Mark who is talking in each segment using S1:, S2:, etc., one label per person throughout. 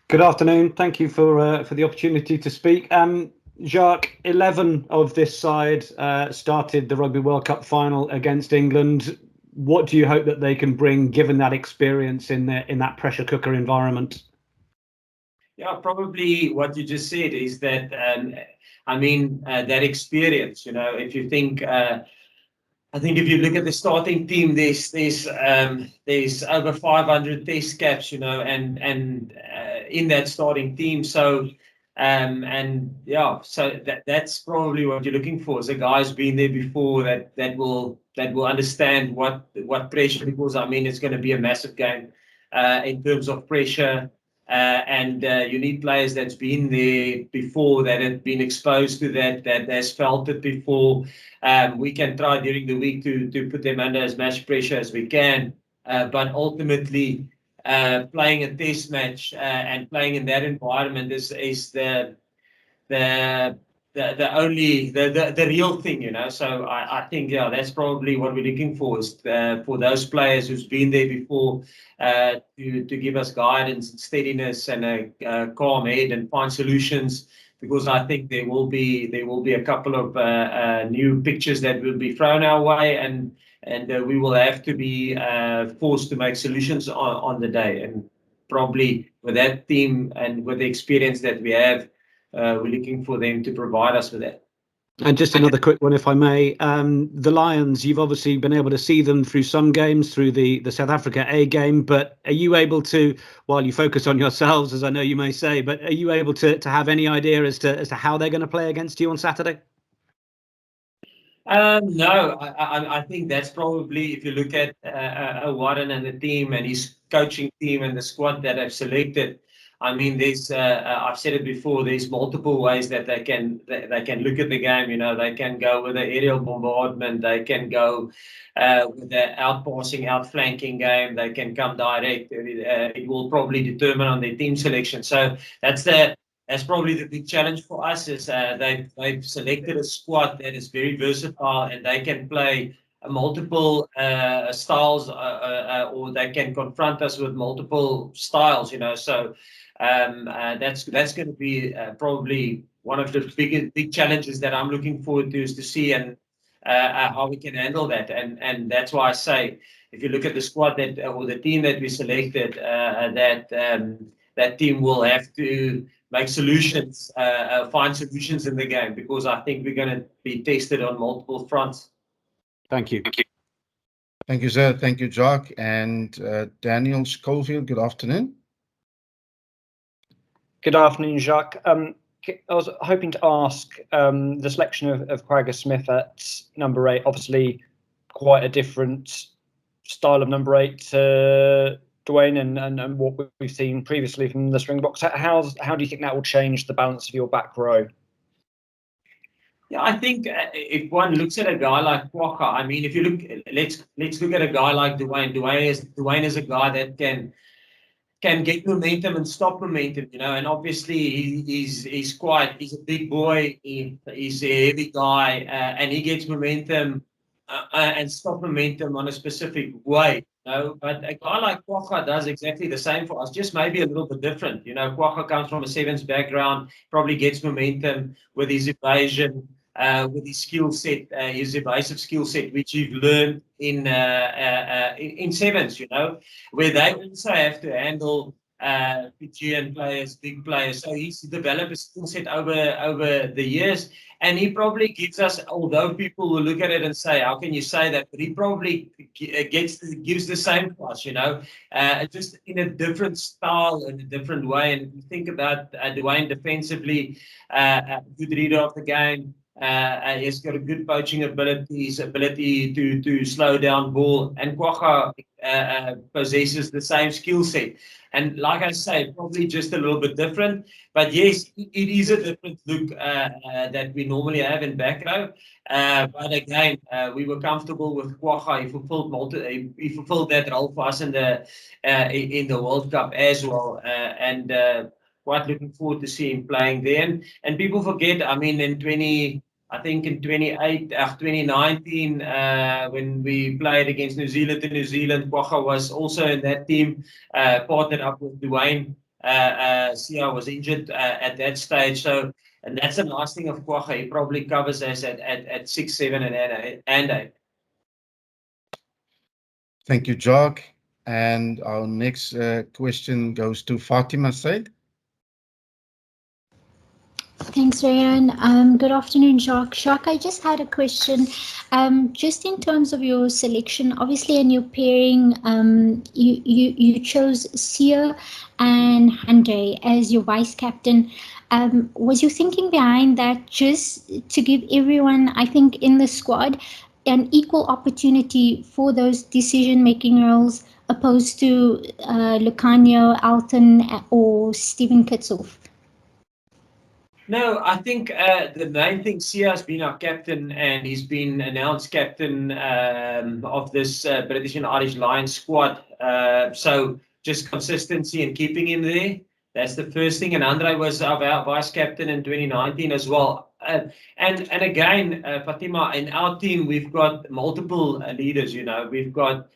S1: Good afternoon. Thank you for the opportunity to speak. Jacques, 11 of this side started the Rugby World Cup final against England. What do you hope that they can bring, given that experience in that pressure cooker environment?
S2: Yeah, probably what you just said is that, that experience, if you think, I think if you look at the starting team, there's over 500 test caps, and in that starting team. So, so that's probably what you're looking for. Is a guy who's been there before that will understand what pressure, because it's going to be a massive game in terms of pressure. And you need players that's been there before, that have been exposed to that has felt it before. We can try during the week to put them under as much pressure as we can, but ultimately playing a test match and playing in that environment is the real thing, So I think that's probably what we're looking for, is for those players who's been there before, to give us guidance and steadiness and a calm head and find solutions. Because I think there will be a couple of new pictures that will be thrown our way, and we will have to be forced to make solutions on the day. And probably with that team and with the experience that we have, we're looking for them to provide us with that.
S1: And just another quick one, if I may. The Lions, you've obviously been able to see them through some games, through the South Africa A game, but are you able to, while you focus on yourselves, as I know you may say, but are you able to have any idea as to how they're going to play against you on Saturday?
S2: No, I think that's probably, if you look at Warren and the team and his coaching team and the squad that I've selected, there's I've said it before, there's multiple ways that they can look at the game. They can go with the aerial bombardment, they can go with the outpassing, outflanking game, they can come direct. It will probably determine on their team selection. So that's probably the big challenge for us, is they've selected a squad that is very versatile, and they can play multiple styles, or they can confront us with multiple styles, So that's going to be probably one of the big challenges that I'm looking forward to, is to see and how we can handle that. And that's why I say, if you look at the squad or the team that we selected, that team will have to make solutions, find solutions in the game, because I think we're going to be tested on multiple fronts.
S1: Thank you.
S3: Thank you, sir. Thank you, Jacques. And Daniel Schofield, good afternoon.
S4: Good afternoon, Jacques. I was hoping to ask the selection of Kwagga Smith at number 8, obviously quite a different style of number 8 to Dwayne and what we've seen previously from the Springboks. How do you think that will change the balance of your back row?
S2: Yeah, I think if one looks at a guy like Kwagga, if you look, let's look at a guy like Dwayne. Dwayne is a guy that can get momentum and stop momentum, and obviously he's a big boy, he's a heavy guy, and he gets momentum and stop momentum on a specific way. But a guy like Kwagga does exactly the same for us, just maybe a little bit different. Kwagga comes from a sevens background, probably gets momentum with his evasion, with his skill set, his evasive skill set, which you've learned in sevens, where they also have to handle Fijian players, big players. So he's developed a skill set over the years, and he probably gives us, although people will look at it and say, how can you say that? But he probably gives the same to us, just in a different style, in a different way. And if you think about Dwayne defensively, a good reader of the game, he's got a good poaching ability, his ability to slow down ball, and Kwagga possesses the same skill set. And like I say, probably just a little bit different. But yes, it is a different look that we normally have in back row. But again, we were comfortable with Kwagga. He fulfilled that role for us in the World Cup as well. And quite looking forward to see him playing there. And people forget, in 2019, when we played against New Zealand in New Zealand, Kwagga was also in that team, partnered up with Dwayne. Sia was injured at that stage. So, and that's a nice thing of Kwagga. He probably covers us at 6, 7, and 8.
S3: Thank you, Jacques. And our next question goes to Fatima Said.
S5: Thanks, Rayan. Good afternoon, Jacques. Jacques, I just had a question. Just in terms of your selection, obviously in your pairing, you chose Sia and Hande as your vice captain. Was your thinking behind that just to give everyone, I think, in the squad an equal opportunity for those decision-making roles, opposed to Lucanio, Alton, or Stephen Kitsoff?
S2: No, I think the main thing, Sia has been our captain, and he's been announced captain of this British and Irish Lions squad. So just consistency and keeping him there. That's the first thing. And Andre was our vice captain in 2019 as well. And again, Fatima, in our team, we've got multiple leaders. We've got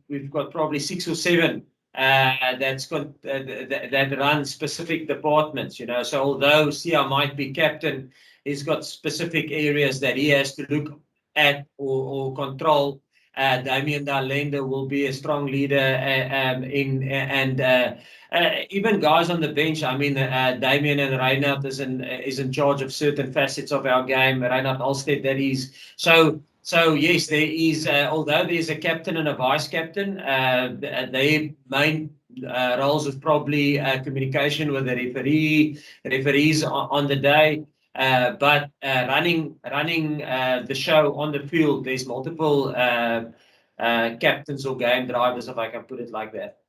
S2: we've got probably 6 or 7. That's got that run specific departments, So although Sia might be captain, he's got specific areas that he has to look at or control. Damien Dalende will be a strong leader, even guys on the bench. I mean, Damien and Reinhard is in charge of certain facets of our game. Reinhard Alstedt, that is So yes, there is. Although there's a captain and a vice captain, their main roles is probably communication with the referees on the day. But running the show on the field, there's multiple captains or game drivers, if I can put it like that.